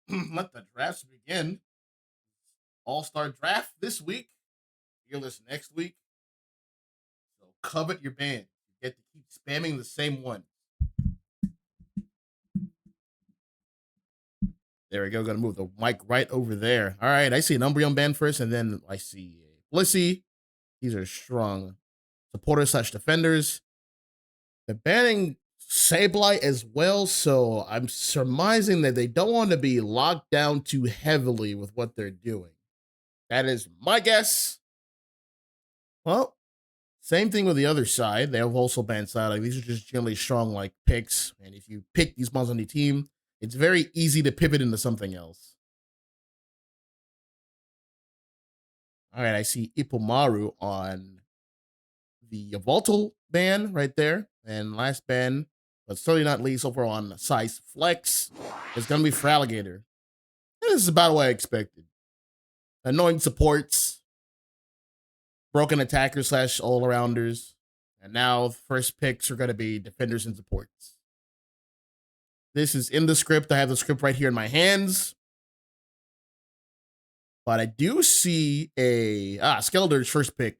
Let the drafts begin. All-star draft this week. Fearless next week. So covet your band. You get to keep spamming the same one. There we go. Gonna move the mic right over there. All right. I see an Umbreon band first, and then I see a Blissey. These are strong supporters slash defenders. They're banning Sableye as well, so I'm surmising that they don't want to be locked down too heavily with what they're doing. That is my guess. Well, same thing with the other side. They have also banned side. Like, these are just generally strong like picks, and if you pick these monsters on your team, it's very easy to pivot into something else. All right, I see Ipomaru on the Voltal ban right there, and last ban, but certainly not least, over on Size Flex, is going to be Fraligator. This is about what I expected. Annoying supports, broken attackers slash all arounders, and now first picks are going to be defenders and supports. This is in the script. I have the script right here in my hands. But I do see a Skeletor's first pick.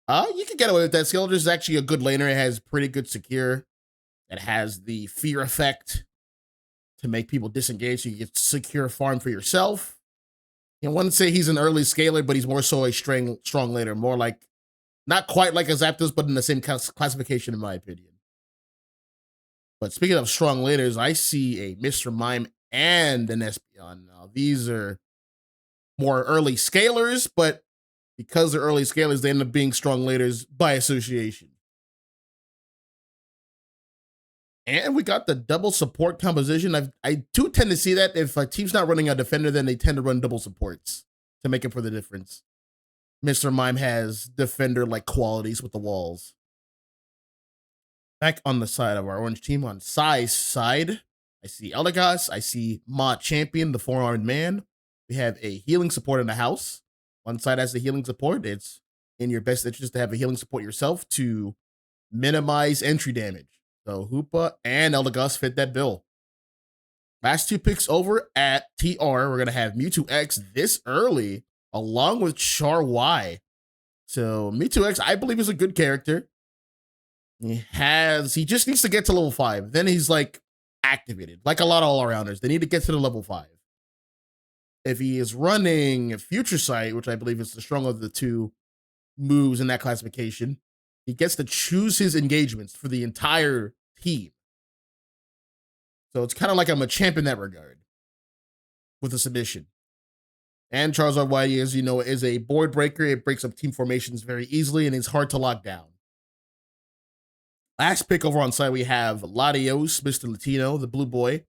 You can get away with that. Skeletor is actually a good laner. It has pretty good secure. It has the fear effect to make people disengage, so you get secure farm for yourself. I wouldn't say he's an early scaler, but he's more so a strong laner. More like, not quite like a Zapdos, but in the same classification, in my opinion. But speaking of strong laners, I see a Mr. Mime and an Espeon. Now, these are more early scalers, but because they're early scalers, they end up being strong laners by association. And we got the double support composition. I do tend to see that if a team's not running a defender, then they tend to run double supports to make up for the difference. Mr. Mime has defender-like qualities with the walls. Back on the side of our orange team, on Sai's side, I see Eldegoss, I see Ma Champion, the four-armed man. We have a healing support in the house. One side has the healing support. It's in your best interest to have a healing support yourself to minimize entry damage. So Hoopa and Eldegoss fit that bill. Last two picks over at TR. We're going to have Mewtwo X this early, along with Char Y. So Mewtwo X, I believe, is a good character. He just needs to get to level 5. Then he's like activated, like a lot of all-arounders. They need to get to the level 5. If he is running Future Sight, which I believe is the stronger of the two moves in that classification, he gets to choose his engagements for the entire team. So it's kind of like I'm a champ in that regard with a submission. And Charizard Whitey, as you know, is a board breaker. It breaks up team formations very easily and it's hard to lock down. Last pick over on side, we have Latios, Mr. Latino, the blue boy.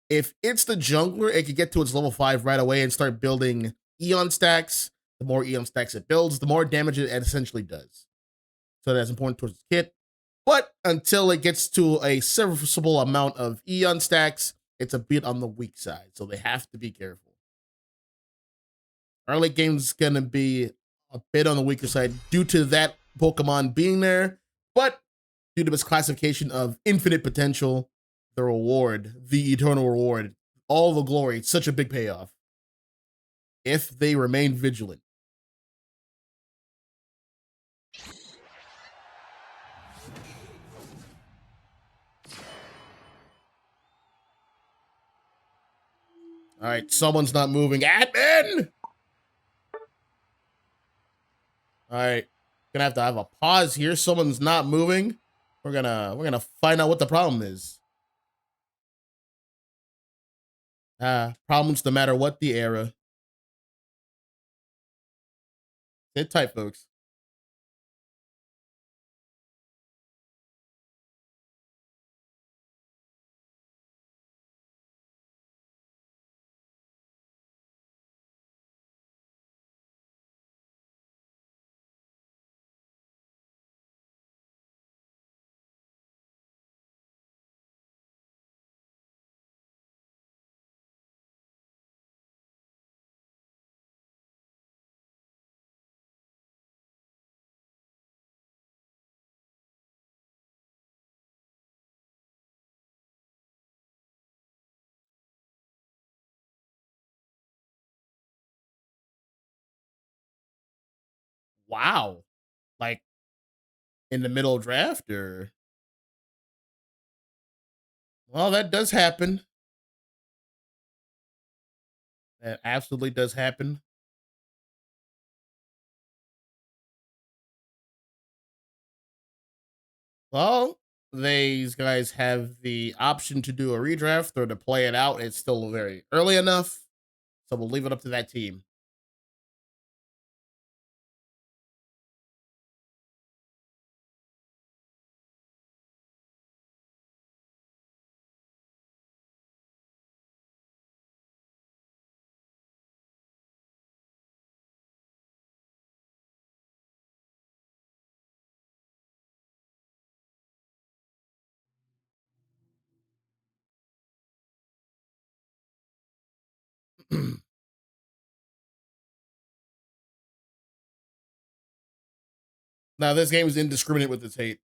If it's the jungler, it could get to its level 5 right away and start building Eon stacks. The more Eon stacks it builds, the more damage it essentially does. So that's important towards its kit. But until it gets to a serviceable amount of Eon stacks, it's a bit on the weak side. So they have to be careful. Early game's going to be a bit on the weaker side due to that Pokemon being there. But due to its classification of infinite potential, the reward, the eternal reward, all the glory, it's such a big payoff if they remain vigilant. All right, someone's not moving. Admin! All right, gonna have to have a pause here. Someone's not moving. We're gonna find out what the problem is. Problems no matter what the era. Sit tight, folks. Wow. Like in the middle of draft or well, that does happen. That absolutely does happen. Well, these guys have the option to do a redraft or to play it out. It's still very early enough, so we'll leave it up to that team. Now, this game is indiscriminate with its hate.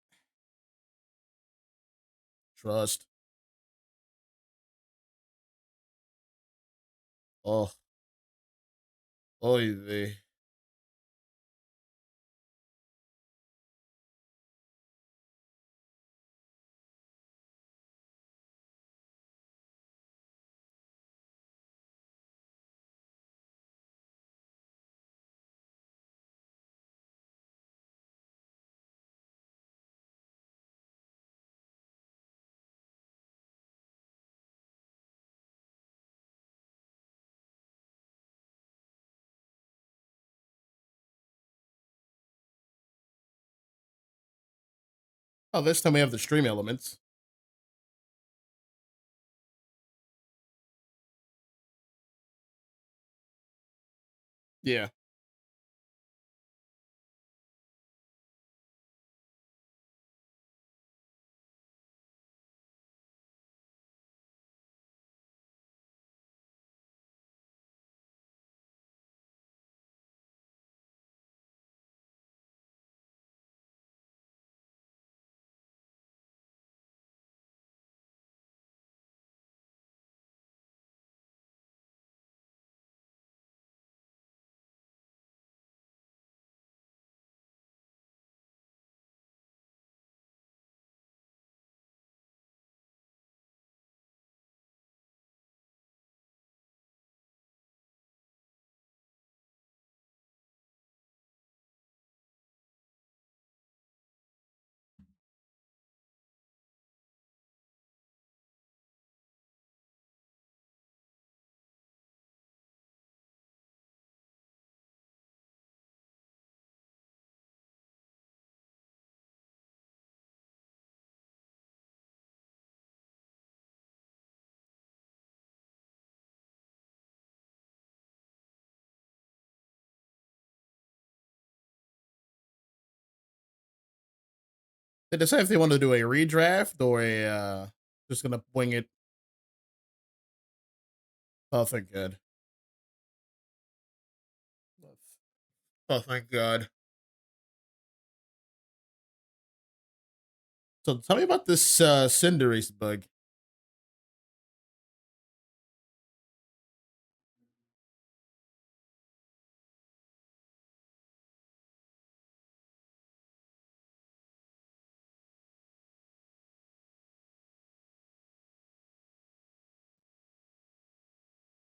Trust. Oh, oh, they. Oh, this time we have the stream elements. Yeah. They decide if they want to do a redraft or a just gonna wing it. Oh, thank God. Oh, thank God. So tell me about this Cinderace bug.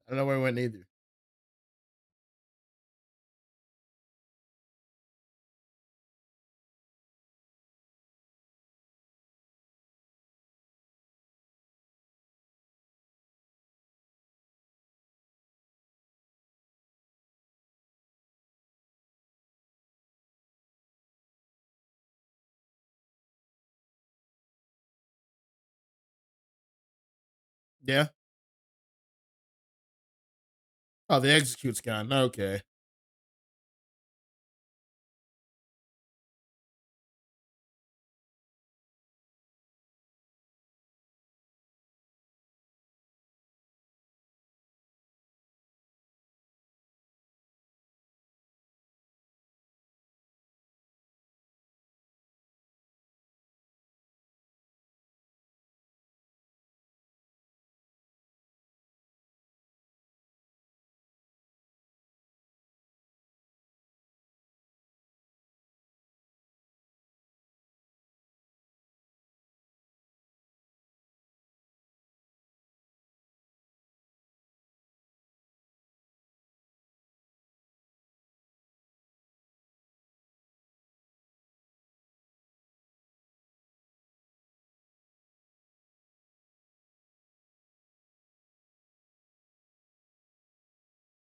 I don't know where it went either. Yeah. Oh, the execute's gone. Okay.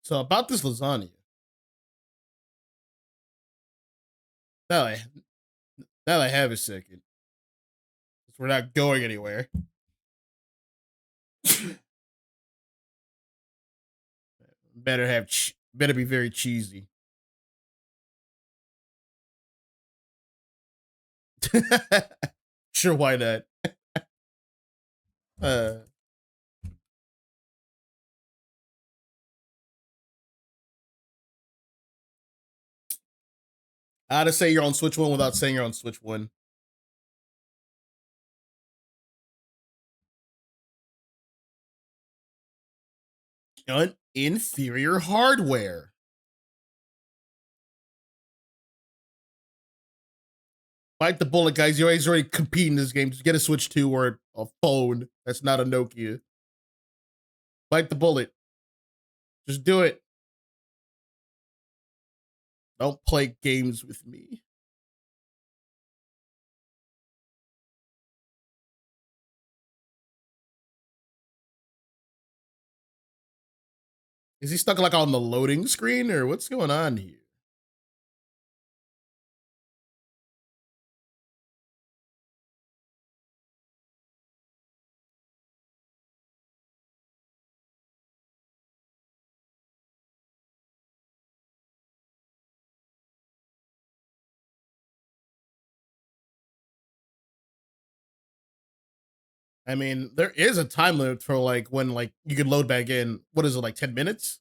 So about this lasagna. Now I now I have a second. We're not going anywhere. Better be very cheesy. Sure, why not? Uh, How to say you're on Switch One without saying you're on Switch One. Inferior hardware. Bite the bullet, guys. You guys already compete in this game. Just get a Switch 2 or a phone. That's not a Nokia. Bite the bullet. Just do it. Don't play games with me. Is he stuck like on the loading screen or what's going on here? I mean, there is a time limit for like when like you can load back in. What is it, like 10 minutes?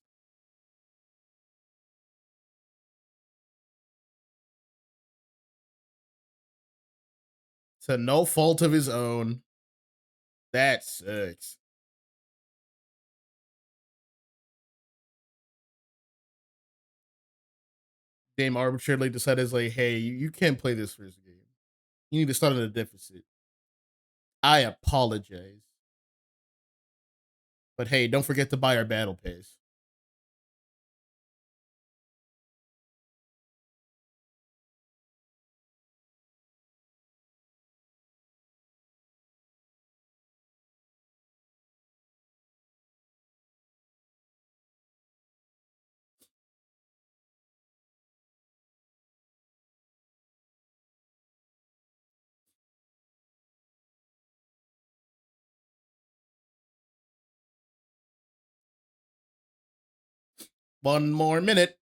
To no fault of his own. That sucks. Game arbitrarily decided like, hey, you can't play this first game. You need to start at a deficit. I apologize. But hey, don't forget to buy our battle pass. One more minute.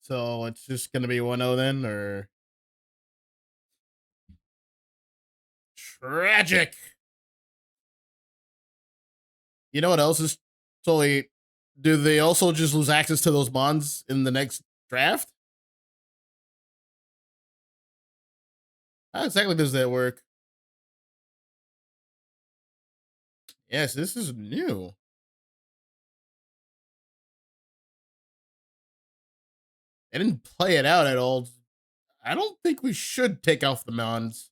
So it's just gonna be 1-0 then, or tragic. You know what else is totally? Do they also just lose access to those bonds in the next draft? How exactly does that work? Yes, this is new. I didn't play it out at all. I don't think we should take off the bonds.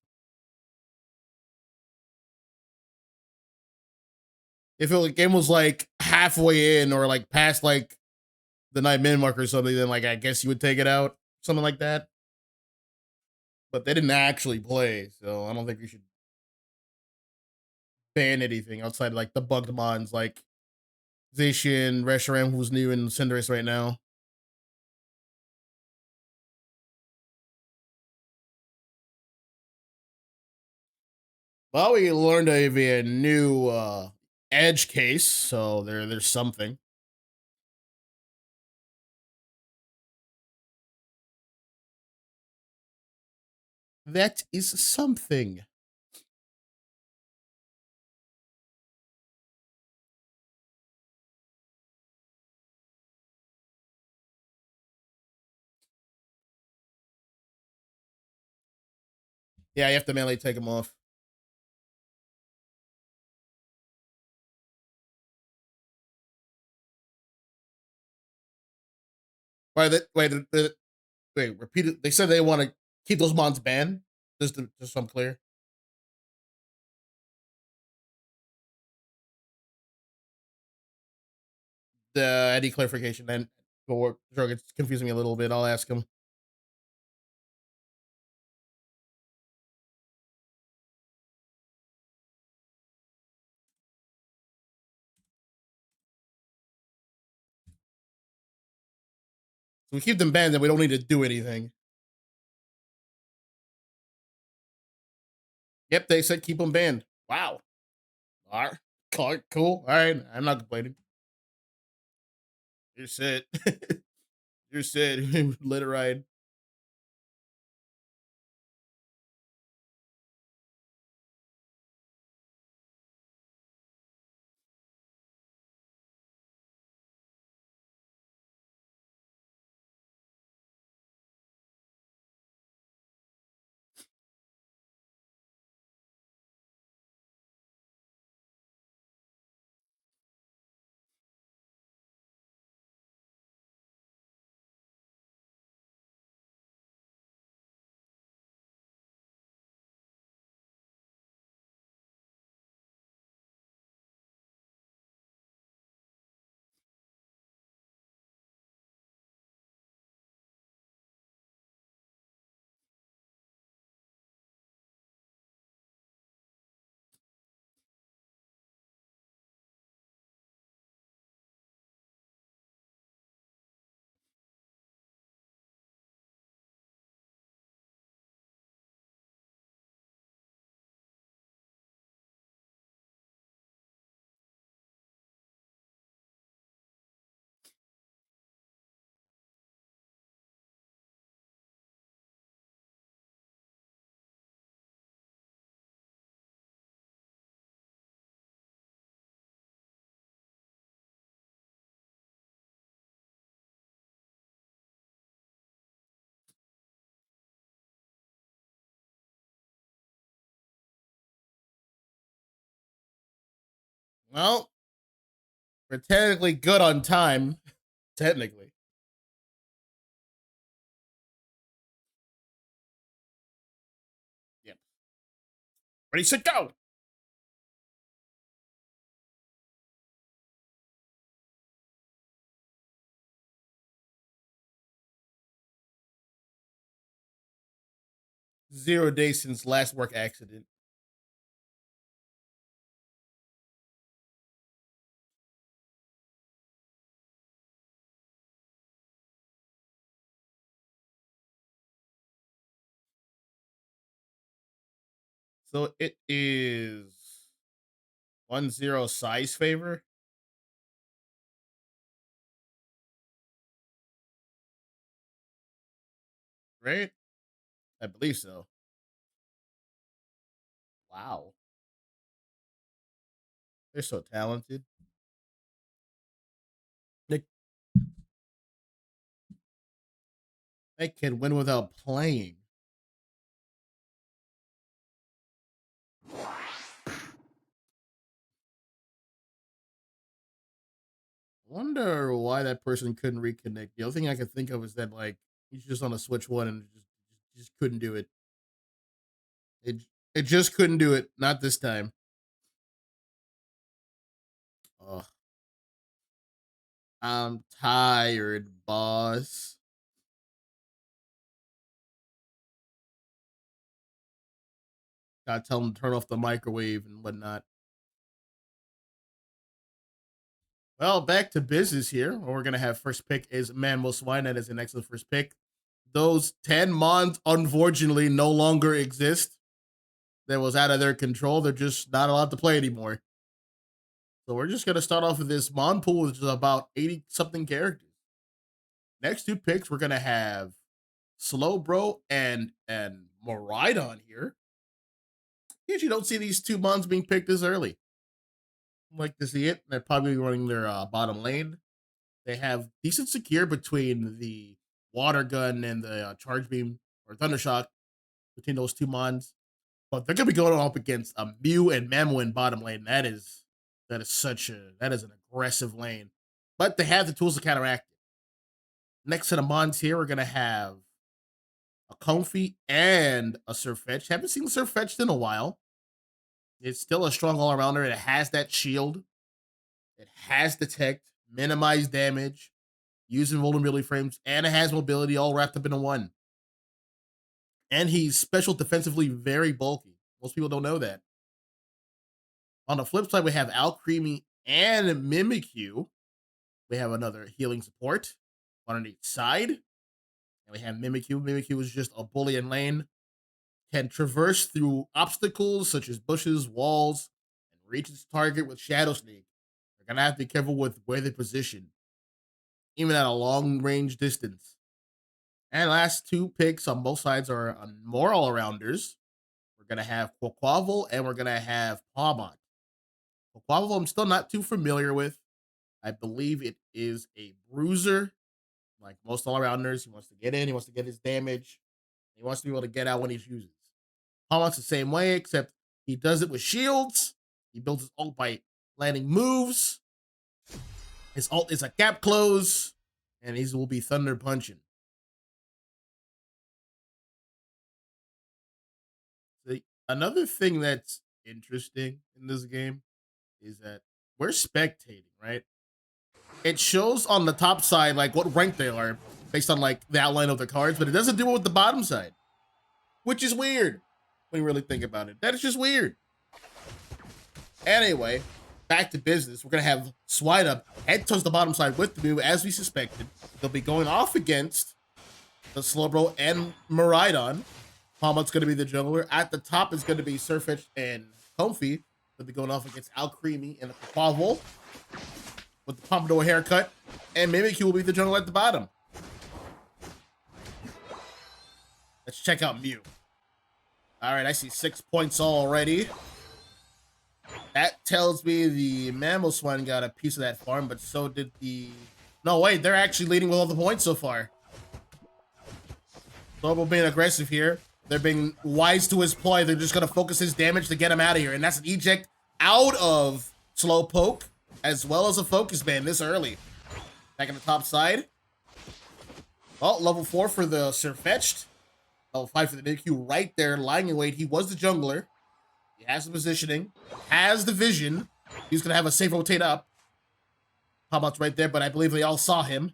If the game was like halfway in or like past like the 9-minute mark or something, then like I guess you would take it out, something like that. But they didn't actually play, so I don't think we should ban anything outside like the bugged mods like Zacian, Reshiram, who's new in Cinderace right now. Well, we learned of a new edge case, so there's something. That is something. Yeah, you have to manually take them off. Wait, repeat it. They said they want to keep those mods banned. Just so I'm clear. any clarification then, or sure, it's confusing me a little bit. I'll ask him. So we keep them banned, and we don't need to do anything. Yep, they said keep them banned. Wow. All right. Cool. All right. I'm not complaining. You're set. You're set. Let it ride. Well, we're technically good on time. Technically. Yep. Ready, set, go. 0 days since last work accident. So it is 1-0 size favor, right? I believe so. Wow. They're so talented. They, they can win without playing. Wonder why that person couldn't reconnect. The only thing I could think of is that like he's just on a Switch One and just couldn't do it. It it just couldn't do it. Not this time. Ugh. I'm tired, boss. Gotta tell him to turn off the microwave and whatnot. Well, back to business here. What we're gonna have first pick is Manuel Swine. That is an excellent first pick. Those 10 mons unfortunately no longer exist. That was out of their control. They're just not allowed to play anymore. So we're just gonna start off with this mon pool, which is about 80 something characters. Next two picks, we're gonna have Slow Bro and Moridon here. Usually don't see these two mons being picked this early. Like to see it. They're probably running their bottom lane. They have decent secure between the water gun and the charge beam or thunder shock between those two mons. But they're gonna be going up against a Mew and Mamu in bottom lane. That is an aggressive lane. But they have the tools to counteract it. Next to the mons here, we're gonna have a Comfy and a Surfetch. Haven't seen Surfetched in a while. It's still a strong all arounder. It has that shield. It has detect. minimize damage, using vulnerability frames, and it has mobility all wrapped up into one. And he's special defensively very bulky. Most people don't know that. On the flip side, we have Alcremie and Mimikyu. We have another healing support on each side. And we have Mimikyu. Mimikyu is just a bully in lane. Can traverse through obstacles such as bushes, walls, and reach its target with Shadow Sneak. You're going to have to be careful with where they position, even at a long range distance. And last two picks on both sides are more all-arounders. We're going to have Quaquaval and we're going to have Pawmont. Quaquaval I'm still not too familiar with. I believe it is a bruiser. Like most all-arounders, he wants to get in, he wants to get his damage. He wants to be able to get out when he chooses. Pawmont's the same way, except he does it with shields. He builds his ult by landing moves. His ult is a gap close, and he will be thunder punching. Another thing that's interesting in this game is that we're spectating, right? It shows on the top side like what rank they are based on like the outline of their cards, but it doesn't do it with the bottom side, which is weird when you really think about it. That is just weird. Anyway, back to business. We're gonna have Swinub head towards the bottom side with the Mew as we suspected. They'll be going off against the Slowbro and Miraidon. Pawmont's gonna be the jungler. At the top is gonna be Sirfetch'd and Comfy. They'll be going off against Alcremie and the Quaquaval with the pompadour haircut, and Mimikyu will be the jungle at the bottom. Let's check out Mew. All right, I see 6 points already. That tells me the Mamoswine got a piece of that farm, but so did the... No, wait, they're actually leading with all the points so far. Slowbro being aggressive here. They're being wise to his ploy. They're just going to focus his damage to get him out of here, and that's an eject out of Slowpoke, as well as a focus ban this early. Back on the top side. Well, level 4 for the Sirfetch'd. Level 5 for the Mimikyu right there, lying in wait. He was the jungler. He has the positioning, has the vision. He's going to have a safe rotate up. Pawmont's right there, but I believe they all saw him.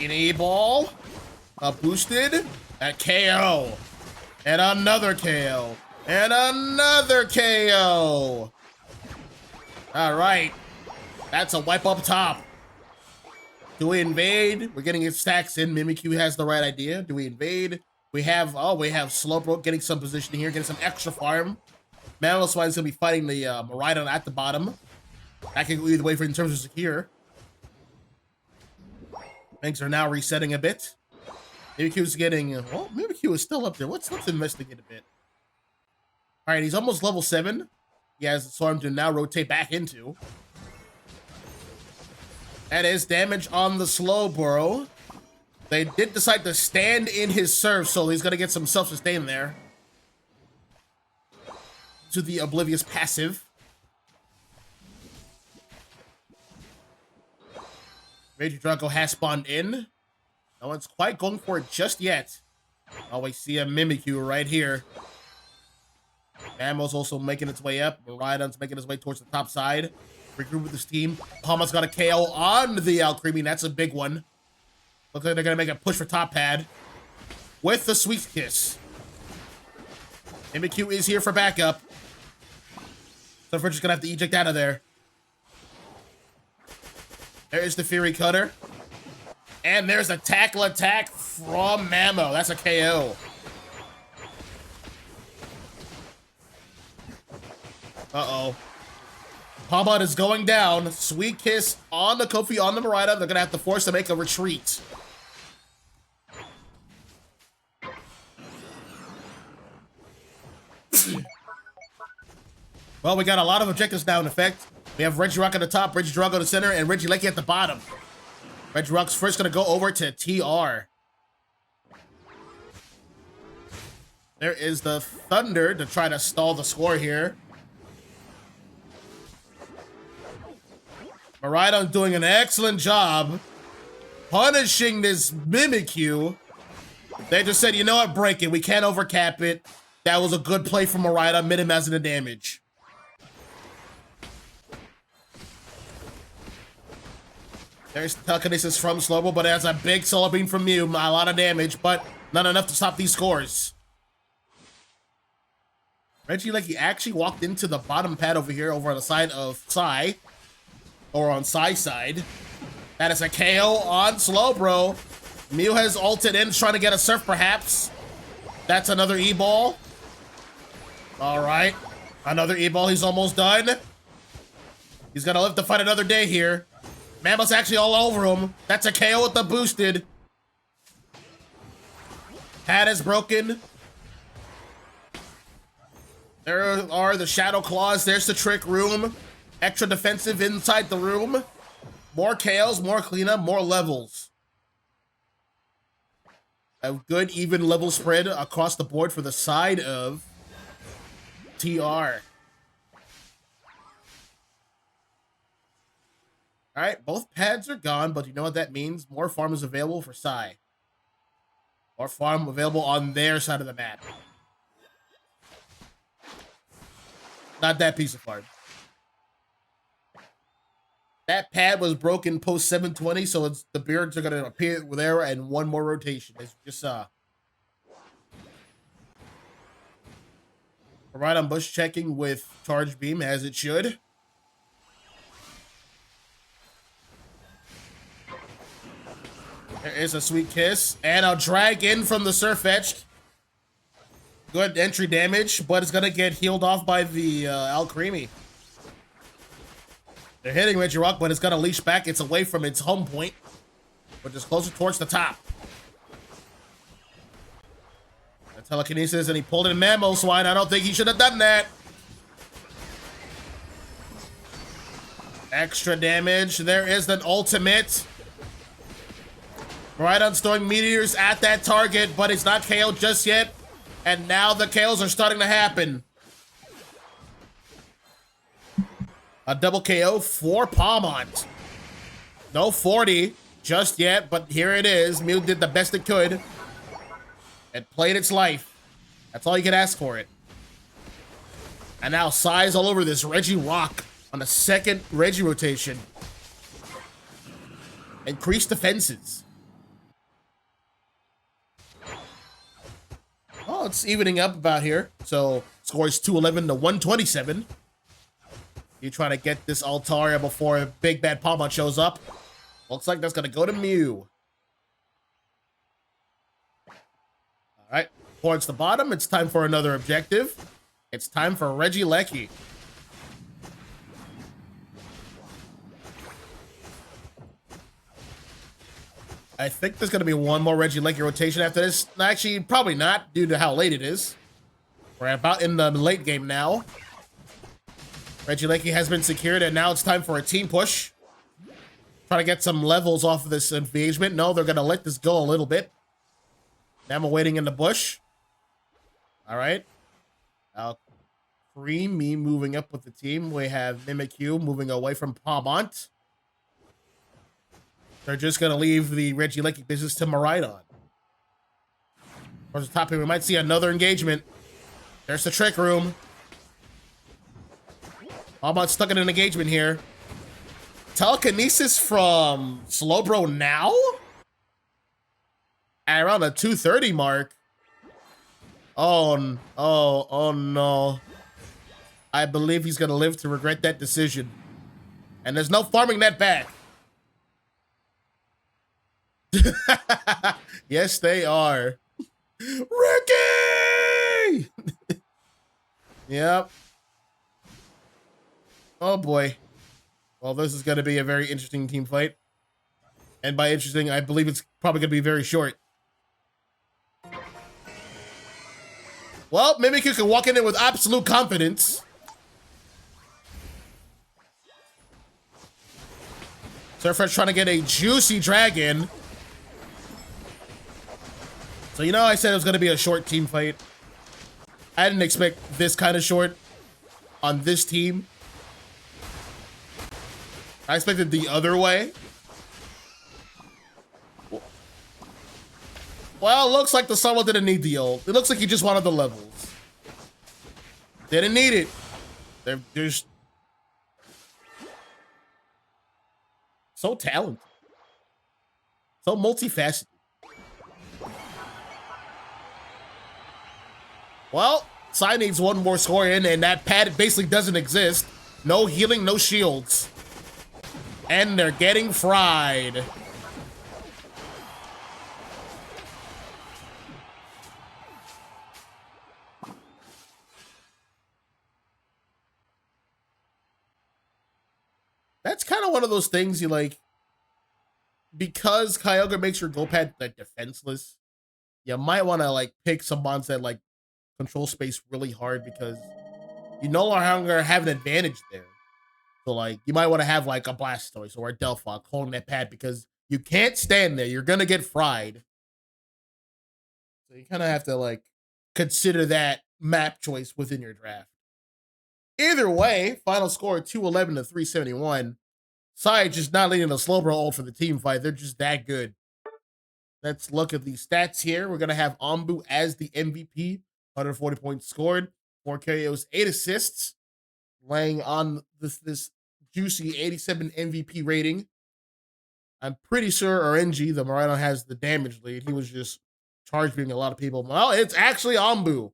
In a ball. Boosted. A KO. And another KO. And another KO. All right. That's a wipe up top. Do we invade? We're getting his stacks in. Mimikyu has the right idea. Do we invade? We have Slowbro getting some position here, getting some extra farm. Mamoswine's gonna be fighting the Miraidon at the bottom. That can go either way for in terms of secure. Things are now resetting a bit. Mimikyu's getting, well, Mimikyu is still up there. Let's investigate a bit. All right, he's almost level 7. He has the Swarm to now rotate back into. That is damage on the Slowbro. They did decide to stand in his serve, so he's gonna get some self-sustain there. To the Oblivious passive. Raging Draco has spawned in. No one's quite going for it just yet. Oh, we see a Mimikyu right here. Mamo's also making its way up. Miraidon's making his way towards the top side. Regroup with his team. Pawmont's got a KO on the Alcremie. That's a big one. Looks like they're going to make a push for top pad. With the Sweet Kiss. Mimikyu is here for backup. So we're just going to have to eject out of there. There is the Fury Cutter. And there's a tackle attack from Mamo. That's a KO. Uh-oh. Pawmont is going down. Sweet Kiss on the Kofi on the Miraidon. They're going to have to force to make a retreat. Well, we got a lot of objectives now in effect. We have Regirock at the top, Regidrago at the center, and Regieleki at the bottom. Regirock's first going to go over to TR. There is the Thunder to try to stall the score here. Miraidon doing an excellent job punishing this Mimikyu. They just said, you know what, break it. We can't overcap it. That was a good play from Miraidon, minimizing the damage. There's telekinesis from Slowbro, but that's a big solar beam from Mew. A lot of damage, but not enough to stop these scores. Reggie, like, he actually walked into the bottom pad over here, over on the side of Psy. Or on Psy's side. That is a KO on Slowbro. Mew has ulted in, trying to get a surf, perhaps. That's another E-ball. All right. Another E-ball. He's almost done. He's going to live to fight another day here. Mammoth's actually all over him. That's a KO with the boosted. Pad is broken. There are the Shadow Claws. There's the Trick Room. Extra defensive inside the room. More KOs, more cleanup, more levels. A good even level spread across the board for the side of TR. All right, both pads are gone, but you know what that means? More farm is available for Psy. More farm available on their side of the map. Not that piece of farm. That pad was broken post 720, so it's the beards are going to appear there and one more rotation, as you just saw. Right on bush checking with charge beam, as it should. There is a sweet kiss, and a drag in from the surf edge. Good entry damage, but it's going to get healed off by the Alcremie. They're hitting Regirock, but it's going to leash back. It's away from its home point, but just closer towards the top. The telekinesis, and he pulled in Mammo Swine. I don't think he should have done that. Extra damage. There is the ultimate. Right on throwing meteors at that target, but it's not KO'd just yet. And now the KOs are starting to happen. A double KO for Palmont. No 40 just yet, but here it is. Mew did the best it could. It played its life. That's all you can ask for it. And now Psy's all over this Regirock on the second Regi rotation. Increased defenses. Oh, it's evening up about here. So scores 211 to 127. You trying to get this Altaria before Big Bad Palmont shows up. Looks like that's going to go to Mew. All right, towards the bottom, it's time for another objective. It's time for Regieleki. I think there's going to be one more Regieleki rotation after this. Actually, probably not, due to how late it is. We're about in the late game now. Regieleki has been secured, and now it's time for a team push. Try to get some levels off of this engagement. No, they're going to let this go a little bit. Now I'm waiting in the bush. All right. Now, Creamy moving up with the team. We have Mimikyu moving away from Palmont. They're just going to leave the Regieleki business to Maridon. Towards the top here, we might see another engagement. There's the Trick Room. Palmont's stuck in an engagement here. Telekinesis from Slowbro now? At around the 230 mark. Oh no. I believe he's going to live to regret that decision. And there's no farming that back. Yes, they are. Ricky! Yep. Oh boy. Well, this is going to be a very interesting team fight. And by interesting, I believe it's probably going to be very short. Well, Mimikyu can walk in there with absolute confidence. Surfred's trying to get a juicy dragon. So, you know, I said it was going to be a short team fight. I didn't expect this kind of short on this team. I expected the other way. Well, it looks like the Sunwell didn't need the ult. It looks like he just wanted the levels. Didn't need it. They're just so talented. So multifaceted. Well, Psy needs one more score in, and that pad basically doesn't exist. No healing, no shields. And they're getting fried. That's kind of one of those things you like, because Kyogre makes your go pad like defenseless. You might want to like pick some mons that like control space really hard, because you no longer have an advantage there. So like you might want to have like a Blastoise or a Delphox holding that pad, because you can't stand there. You're gonna get fried. So you kind of have to like consider that map choice within your draft. Either way, final score 211 to 371. Psy just not leading the slow roll for the team fight. They're just that good. Let's look at the stats here. We're gonna have Ombu as the MVP, 140 points scored, 4 KOs, 8 assists, laying on this juicy 87 MVP rating. I'm pretty sure RNG, the Miraidon, has the damage lead. He was just charging a lot of people. Well, it's actually Ombu.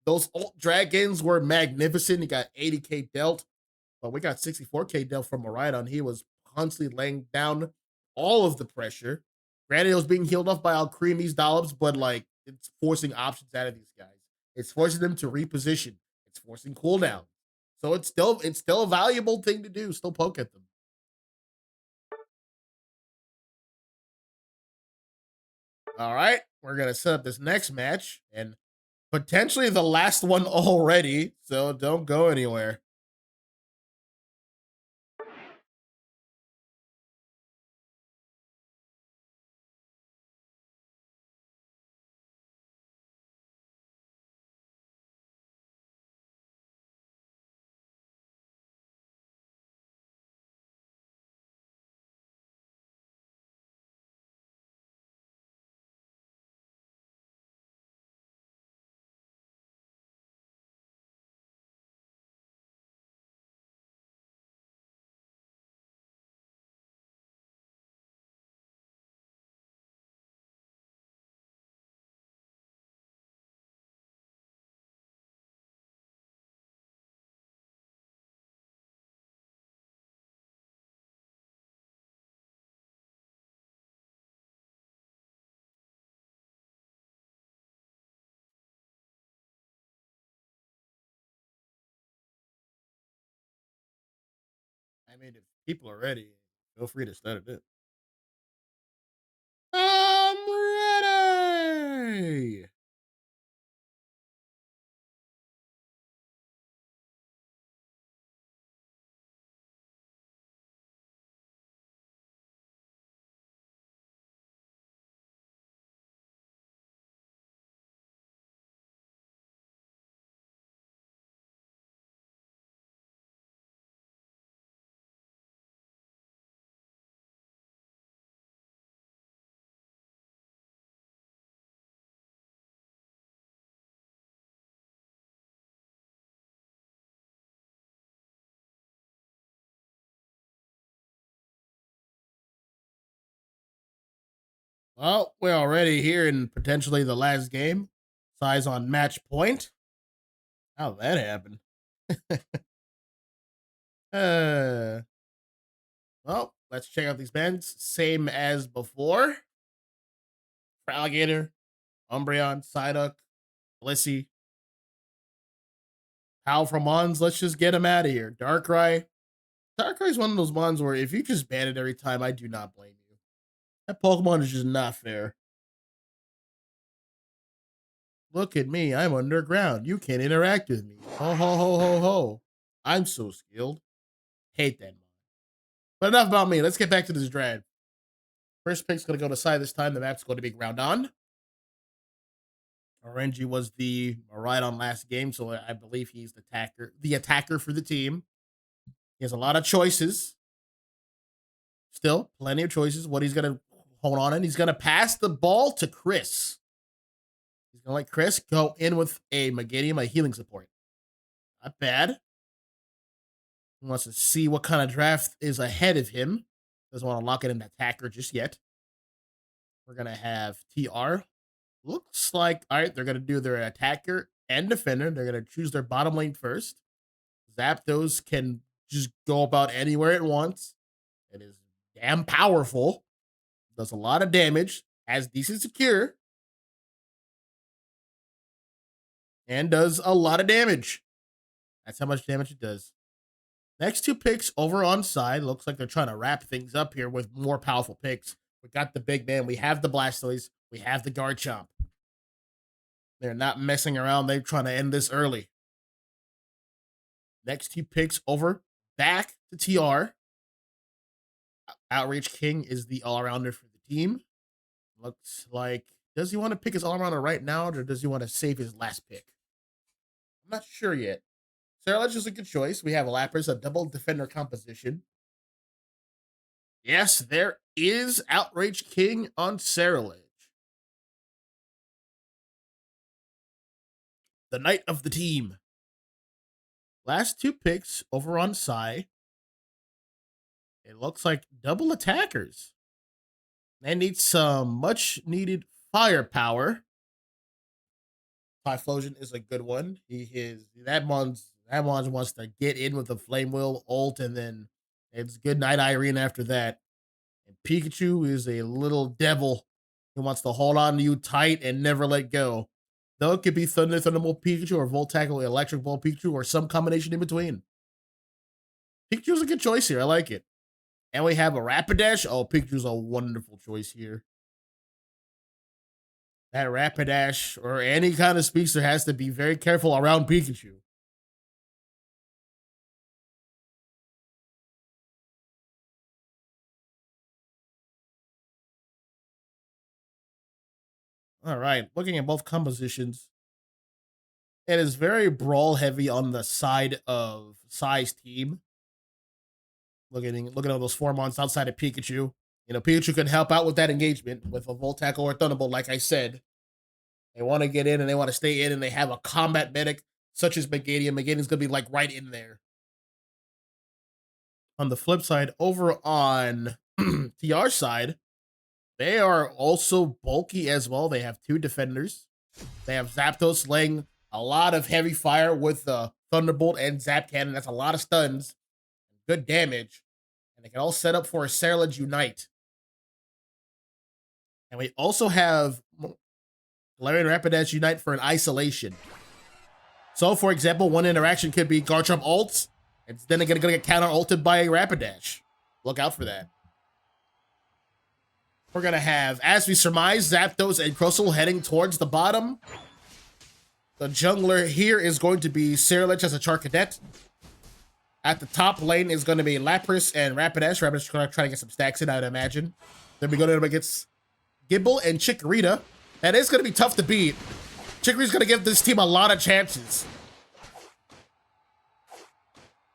Those ult dragons were magnificent. He got 80k dealt, but we got 64k dealt from Miraidon. He was constantly laying down all of the pressure. Granted, it was being healed off by Alcremie's dollops, but like it's forcing options out of these guys. It's forcing them to reposition. It's forcing cooldown. So it's still a valuable thing to do. Still poke at them. All right, we're gonna set up this next match, and potentially the last one already. So don't go anywhere. I mean, if people are ready, feel free to start it. I'm ready. Well, we're already here in potentially the last game. Size on match point. How'd that happen? uh, well, let's check out these bands. Same as before. For Alligator, Umbreon, Psyduck, Blissey, Howl from Mons. Let's just get him out of here. Darkrai. Darkrai is one of those Mons where if you just ban it every time, I do not blame you. That Pokemon is just not fair. Look at me. I'm underground. You can't interact with me. Ho, ho, ho, ho, ho. I'm so skilled. Hate that. But enough about me. Let's get back to this draft. First pick's going to go to side this time. The map's going to be Groudon. RNG was the Miraidon last game, so I believe he's the attacker for the team. He has a lot of choices. Still, plenty of choices. What he's going to hold on in. He's going to pass the ball to Chris. He's going to let Chris go in with a Meganium, a healing support. Not bad. He wants to see what kind of draft is ahead of him. Doesn't want to lock in an attacker just yet. We're going to have TR. Looks like, all right, they're going to do their attacker and defender. They're going to choose their bottom lane first. Zapdos can just go about anywhere it wants. It is damn powerful. Does a lot of damage. Has decent secure. And does a lot of damage. That's how much damage it does. Next two picks over on side. Looks like they're trying to wrap things up here with more powerful picks. We got the big man. We have the Blastoise. We have the Garchomp. They're not messing around. They're trying to end this early. Next two picks over back to TR. Outrage King is the all-arounder for the team. Looks like, does he want to pick his all-arounder right now, or does he want to save his last pick? I'm not sure yet. Ceruledge is a good choice. We have Lapras, a double defender composition. Yes, there is Outrage King on Ceruledge. The knight of the team. Last two picks over on Psy. It looks like double attackers. They need some much needed firepower. Typhlosion is a good one. That one wants to get in with the Flame Wheel ult, and then it's good night Irene after that. And Pikachu is a little devil who wants to hold on to you tight and never let go. Though it could be Thunderbolt Pikachu or Volt Tackle Electric Ball Pikachu or some combination in between. Pikachu's a good choice here. I like it. And we have a Rapidash. Oh, Pikachu's a wonderful choice here. That Rapidash or any kind of speedster has to be very careful around Pikachu. All right, looking at both compositions, it is very brawl heavy on the side of Psy's team. Looking at all those 4 months outside of Pikachu. You know, Pikachu can help out with that engagement with a Volt Tackle or Thunderbolt, like I said. They want to get in and they want to stay in, and they have a combat medic such as Meganium. Meganium's going to be like right in there. On the flip side, over on TR side, they are also bulky as well. They have 2 defenders. They have Zapdos laying a lot of heavy fire with the Thunderbolt and Zap Cannon. That's a lot of stuns. Good damage. And they can all set up for a Ceruledge Unite. And we also have Galarian Rapidash Unite for an isolation. So, for example, one interaction could be Garchomp ults, and then they're going to get counter-ulted by a Rapidash. Look out for that. We're going to have, as we surmise, Zapdos and Crustle heading towards the bottom. The jungler here is going to be Ceruledge as a Charcadet. At the top lane is going to be Lapras and Rapidash. Rapidash is going to try to get some stacks in, I'd imagine. Then we go to against Gible and Chikorita. That is going to be tough to beat. Chikorita's going to give this team a lot of chances.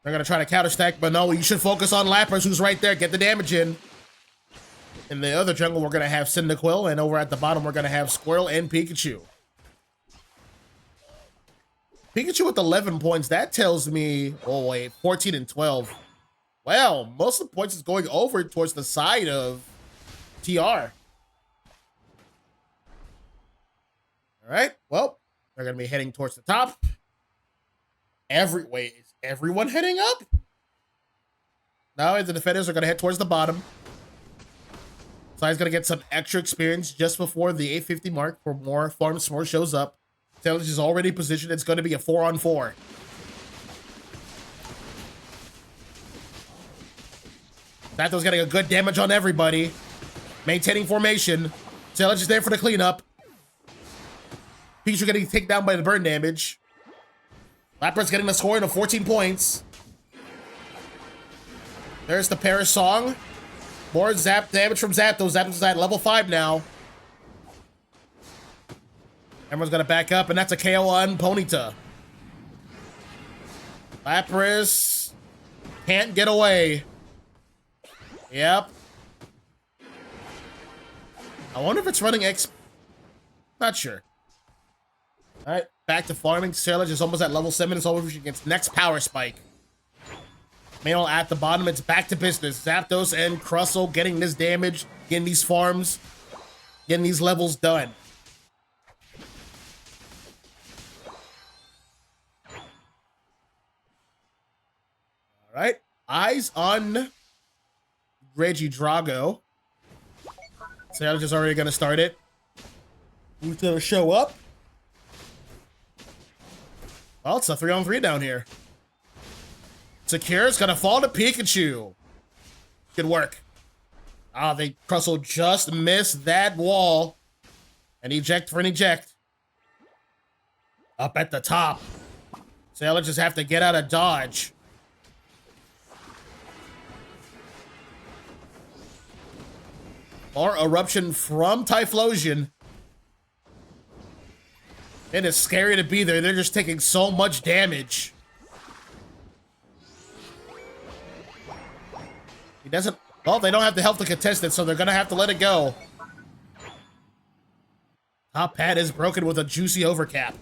They're going to try to counter stack, but no, you should focus on Lapras, who's right there. Get the damage in. In the other jungle, we're going to have Cyndaquil, and over at the bottom, we're going to have Squirrel and Pikachu. Pikachu with 11 points. That tells me, oh wait, 14 and 12. Well, most of the points is going over towards the side of TR. All right, well, they're going to be heading towards the top. Wait, is everyone heading up? No, the defenders are going to head towards the bottom. Sai's going to get some extra experience just before the 850 mark for more Farm S'more shows up. Ceruledge is already positioned. It's going to be a 4-on-4. Zapdos getting a good damage on everybody. Maintaining formation. Ceruledge is there for the cleanup. Pikachu getting taken down by the burn damage. Lapras getting the scoring of 14 points. There's the Paris song. More zap damage from Zapdos. Zapdos is at level 5 now. Everyone's going to back up, and that's a KO on Ponyta. Lapras can't get away. Yep. I wonder if it's running X. Not sure. All right, back to farming. Ceruledge is almost at level 7. It's over against next Power Spike. Meanwhile, at the bottom, it's back to business. Zapdos and Crustle getting this damage, getting these farms. getting these levels done. All right. Eyes on Reggie Drago. Savage is already going to start it. Who's going to show up? Well, it's a 3-on-3 down here. Secure's going to fall to Pikachu. Good work. Ah, they Crustle just missed that wall. And eject for an eject. Up at the top. Sailor just have to get out of dodge. Or Eruption from Typhlosion. It is scary to be there. They're just taking so much damage. He doesn't... Well, they don't have the health to contest it, so they're going to have to let it go. Top pad is broken with a juicy overcap.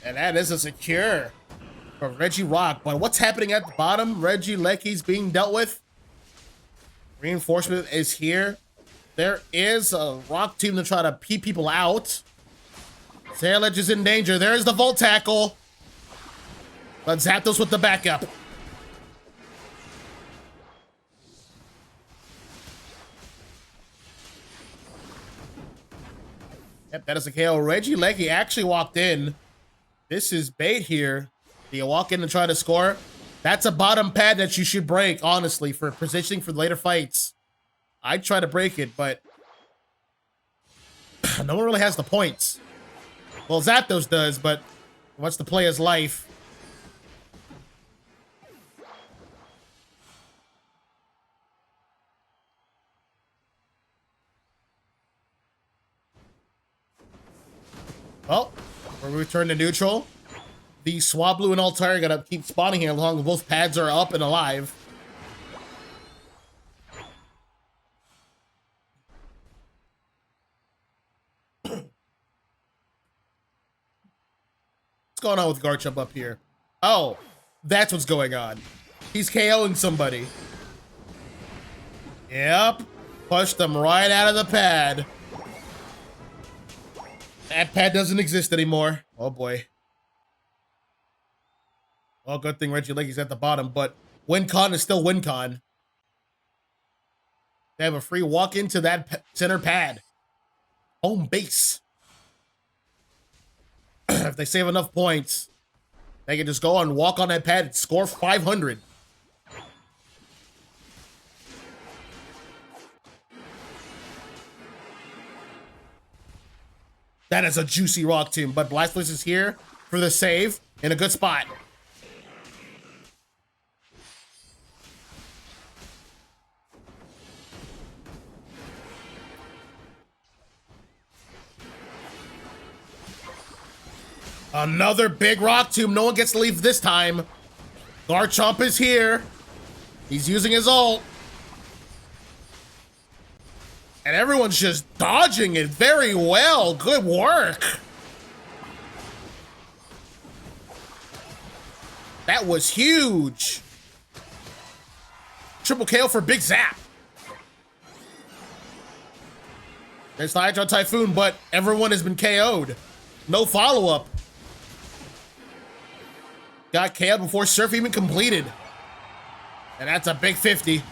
And that is a secure for Reggie Rock. But what's happening at the bottom? Reggie Lecky's being dealt with. Reinforcement is here. There is a Rock team to try to peep people out. Sailage is in danger. There's the Volt Tackle. But Zapdos with the backup. Yep, that is a KO. Reggie Leggy actually walked in. This is bait here. Do you walk in and try to score? That's a bottom pad that you should break, honestly, for positioning for later fights. I'd try to break it, but no one really has the points. Well, Zapdos does, but wants to play his life. Well, we return to neutral. The Swablu and Altair are gonna keep spawning here as long as both pads are up and alive. What's going on with Garchomp up here? Oh, that's what's going on. He's KOing somebody. Yep. Pushed them right out of the pad. That pad doesn't exist anymore. Oh boy. Well, good thing Reggie Leggy's at the bottom, but WinCon is still WinCon. They have a free walk into that center pad. Home base. If they save enough points, they can just go and walk on that pad and score 500. That is a juicy Rock team, but Blastoise is here for the save in a good spot. Another big Rock tomb. No one gets to leave this time. Garchomp is here. He's using his ult. And everyone's just dodging it very well. Good work. That was huge. Triple KO for Big Zap. There's the Hydro Typhoon, but everyone has been KO'd. No follow-up. Got KO'd before Surf even completed. And that's a big 50.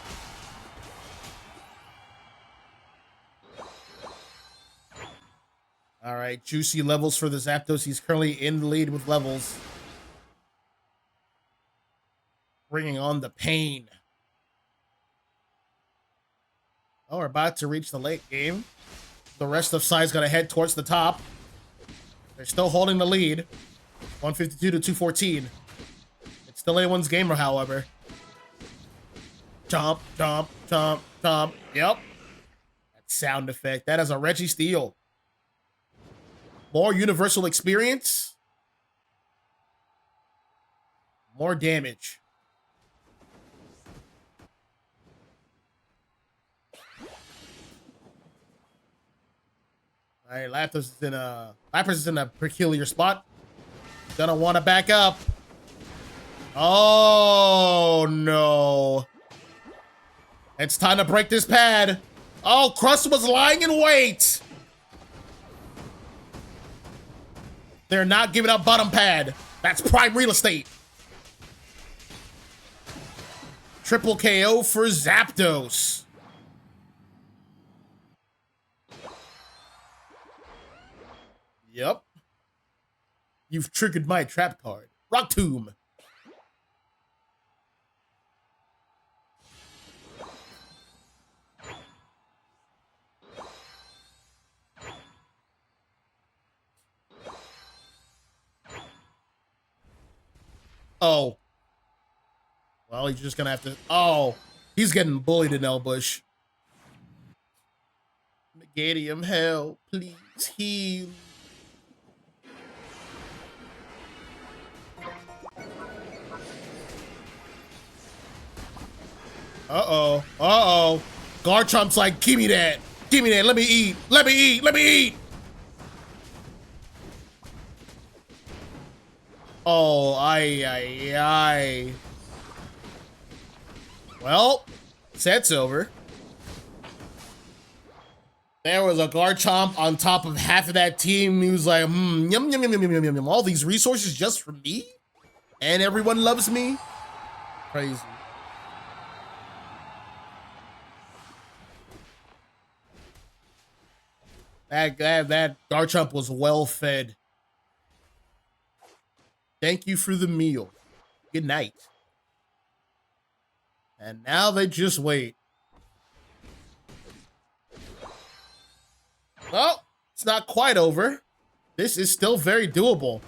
All right, juicy levels for the Zapdos. He's currently in the lead with levels. Bringing on the pain. Oh, we're about to reach the late game. The rest of PSY's gonna head towards the top. They're still holding the lead. 152 to 214. It's still anyone's game, however. Chomp, chomp, chomp, chomp. Yep. That sound effect. That is a Reggie Steal. More universal experience. More damage. All right, Lapras is in a peculiar spot. Gonna want to back up. Oh, no. It's time to break this pad. Oh, Crust was lying in wait. They're not giving up bottom pad. That's prime real estate. Triple KO for Zapdos. Yep. You've triggered my trap card. Rock Tomb. Oh. Well, he's just gonna have to. Oh, he's getting bullied in Elbush. Negatium, hell, please heal. Uh-oh. Uh-oh. Garchomp's like, give me that. Give me that. Let me eat. Let me eat. Let me eat. Oh, aye. Well, set's over. There was a Garchomp on top of half of that team. He was like, yum, yum, yum, yum, yum, yum, yum. All these resources just for me? And everyone loves me? Crazy. That Garchomp was well fed. Thank you for the meal. Good night. And now they just wait. Well, it's not quite over. This is still very doable.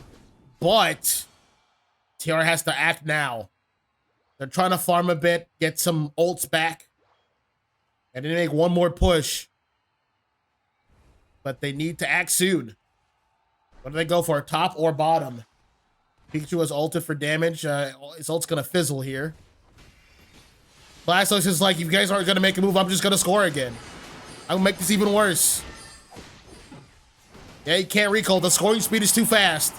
But TR has to act now. They're trying to farm a bit, get some ults back, and then make one more push. But they need to act soon. What do they go for, top or bottom? Pikachu has ulted for damage. His ult's gonna fizzle here. Blastoise is like, if you guys aren't gonna make a move, I'm just gonna score again. I'm gonna make this even worse. Yeah, you can't recall. The scoring speed is too fast.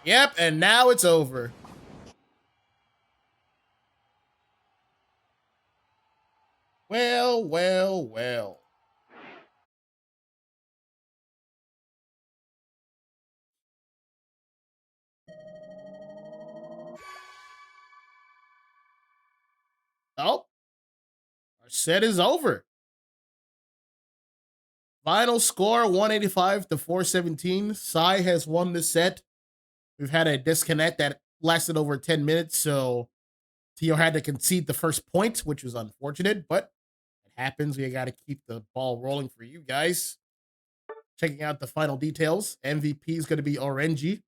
Yep, and now it's over. Well. Oh, our set is over. Final score 185 to 417. Psy has won this set. We've had a disconnect that lasted over 10 minutes, so Tio had to concede the first point, which was unfortunate, but it happens. We got to keep the ball rolling for you guys. Checking out the final details. MVP is going to be Orenji.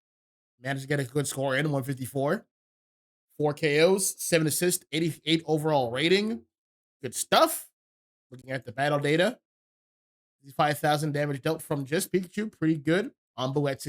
Managed to get a good score in 154. 4 KOs, 7 assists, 88 overall rating. Good stuff. Looking at the battle data. 5,000 damage dealt from just Pikachu. Pretty good. Ombo at